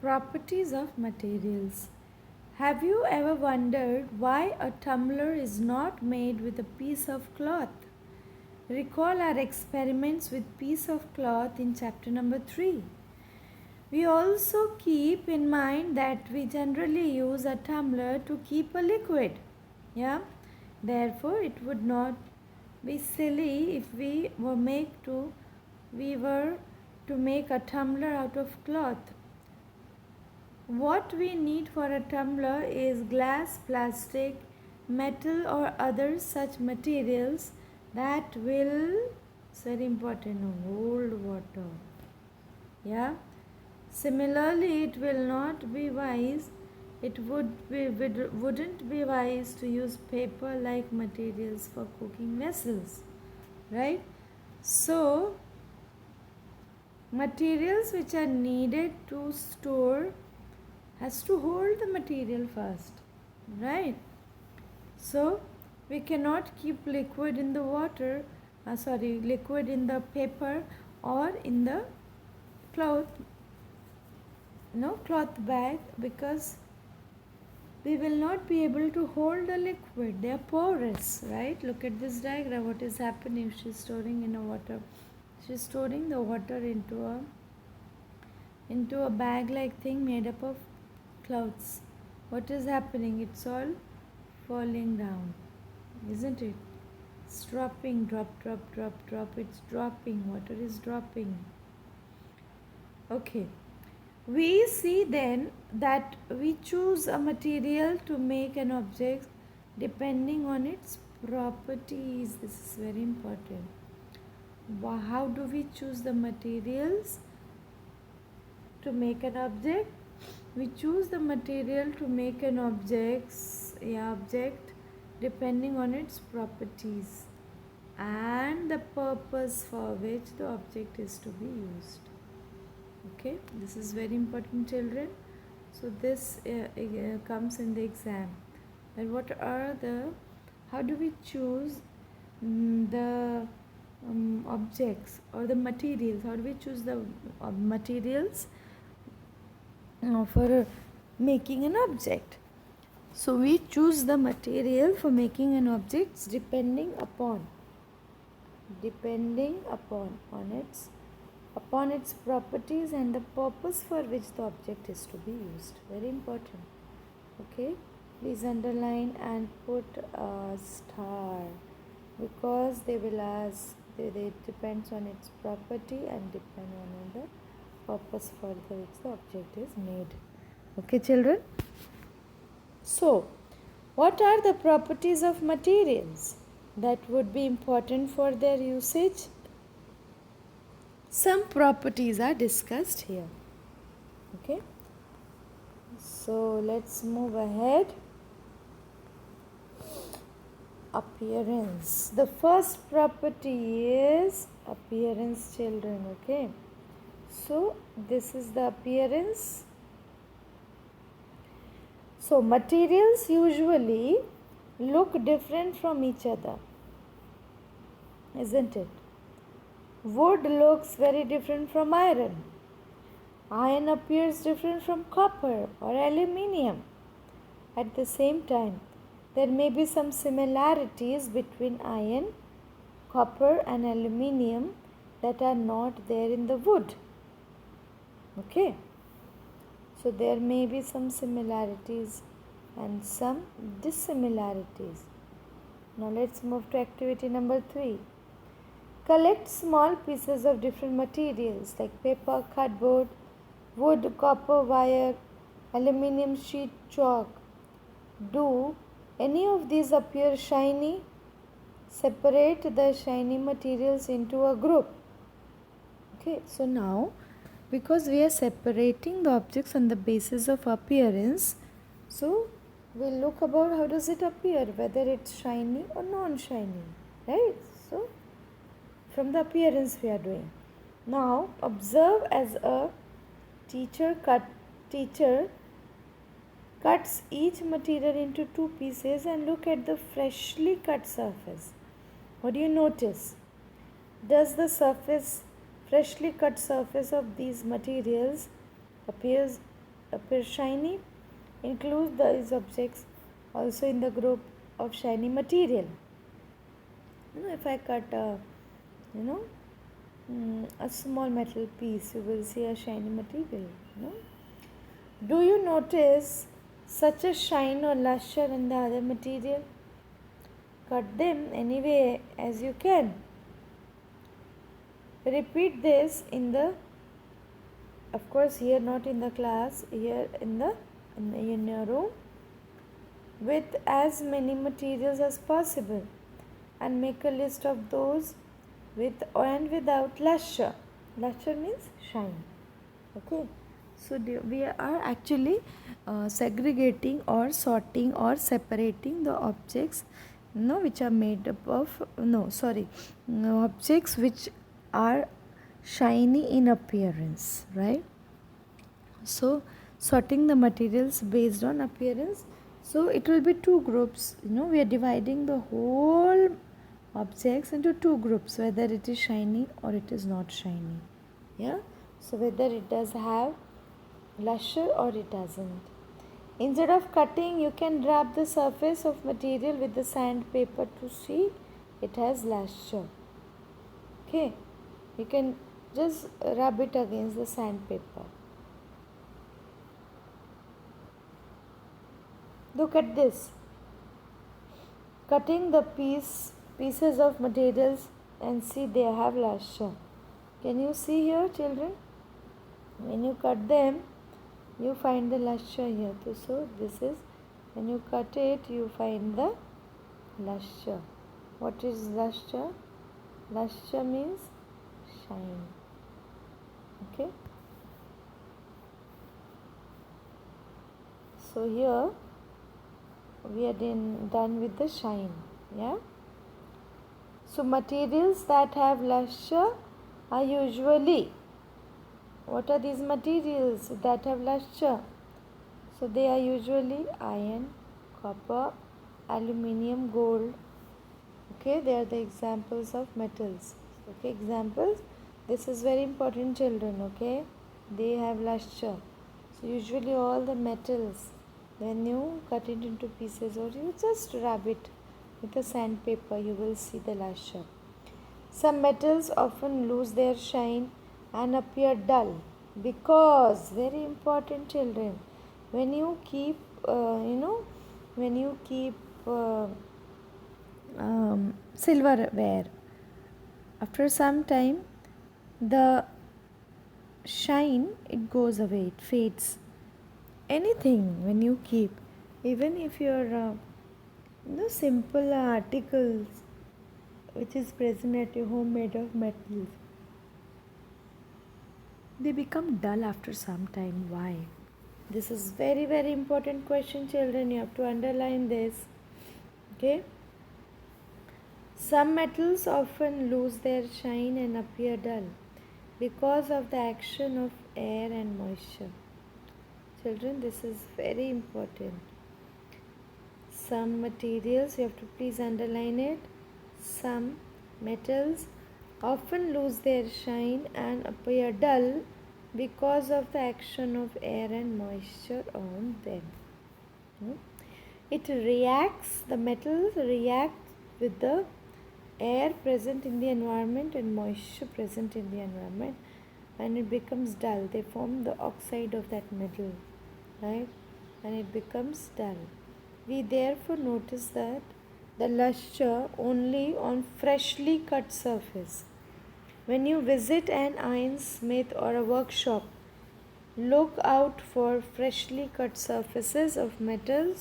Properties of materials. Have you ever wondered why a tumbler is not made with a piece of cloth? Recall our experiments with piece of cloth in chapter number 3. We also keep in mind that we generally use a tumbler to keep a liquid. Yeah? Therefore, it would not be silly if we were to make a tumbler out of cloth. What we need for a tumbler is glass, plastic, metal or other such materials that will, it's very important, hold water. Yeah. Similarly, it will not be wise, wouldn't be wise to use paper like materials for cooking vessels, right? So, materials which are needed to store has to hold the material first, right? So we cannot keep liquid in the water, liquid in the paper or in the cloth, cloth bag, because we will not be able to hold the liquid. They are porous, right? Look at this diagram. What is happening? She's storing in a water. She's storing the water into a bag like thing made up of clouds. What is happening? It's all falling down, isn't it? It's dropping, drop, drop, drop, drop. It's dropping. Water is dropping. Okay. We see then that we choose a material to make an object depending on its properties. This is very important. How do we choose the materials to make an object? We choose the material to make an object depending on its properties and the purpose for which the object is to be used. Okay, this is very important, children. So this comes in the exam. And how do we choose the objects or the materials? How do we choose the materials for making an object? So we choose the material for making an object depending upon its properties and the purpose for which the object is to be used. Very important. Okay, please underline and put a star, because they will ask, it depends on its property and depend on the purpose for which the object is made. Okay, children? So, what are the properties of materials that would be important for their usage? Some properties are discussed here. Okay, so let's move ahead. Appearance. The first property is appearance, children. Okay, so this is the appearance. So materials usually look different from each other, isn't it? Wood looks very different from iron. Iron appears different from copper or aluminium. At the same time, there may be some similarities between iron, copper and aluminium that are not there in the wood. Okay. So there may be some similarities and some dissimilarities. Now let's move to activity number 3. Collect small pieces of different materials like paper, cardboard, wood, copper, wire, aluminium sheet, chalk. Do any of these appear shiny? Separate the shiny materials into a group. Okay, so now because we are separating the objects on the basis of appearance, so we'll look about how does it appear, whether it's shiny or non-shiny, right? So from the appearance we are doing. Now observe as a teacher cuts each material into 2 pieces and look at the freshly cut surface. What do you notice? Does the freshly cut surface of these materials appears appear shiny, include these objects also in the group of shiny material. If I cut you know a small metal piece, you will see a shiny material. Do you notice such a shine or luster in the other material? Cut them any way as you can. Repeat this in the, of course here not in the class, here in your room, with as many materials as possible, and make a list of those with and without luster. Luster means shine. Okay, so we are actually segregating or sorting or separating the objects which are made up of objects which are shiny in appearance, right? So sorting the materials based on appearance, so it will be two groups. We are dividing the whole objects into two groups, whether it is shiny or it is not shiny. Yeah, so whether it does have luster or it doesn't. Instead of cutting, you can rub the surface of material with the sandpaper to see it has luster. Okay, you can just rub it against the sandpaper. Look at this. Cutting the pieces of materials and see they have luster. Can you see here, children? When you cut them, you find the luster here. So this is, when you cut it, you find the luster. What is luster? Luster means shine. Okay. So here we are done with the shine. Yeah. So materials that have luster are usually, what are these materials that have luster? So they are usually iron, copper, aluminium, gold. Okay, they are the examples of metals. Okay, examples. This is very important, children. Okay, they have luster. So usually all the metals, when you cut it into pieces or you just rub it with a sandpaper, you will see the luster. Some metals often lose their shine and appear dull because, very important, children, when you keep silverware, after some time the shine, it goes away, it fades. Anything when you keep, even if your simple articles which is present at your home made of metals, they become dull after some time. Why? This is very, very important question, children. You have to underline this. Okay. Some metals often lose their shine and appear dull because of the action of air and moisture. Children, this is very important. Some materials, you have to please underline it. Some metals often lose their shine and appear dull because of the action of air and moisture on them. The metals react with the air present in the environment and moisture present in the environment, and it becomes dull. They form the oxide of that metal, right? And it becomes dull. We therefore notice that the luster only on freshly cut surface. When you visit an ironsmith or a workshop, look out for freshly cut surfaces of metal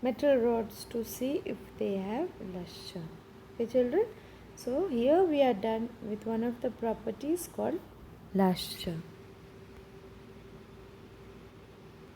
rods to see if they have luster. Okay, children? So here we are done with one of the properties called luster.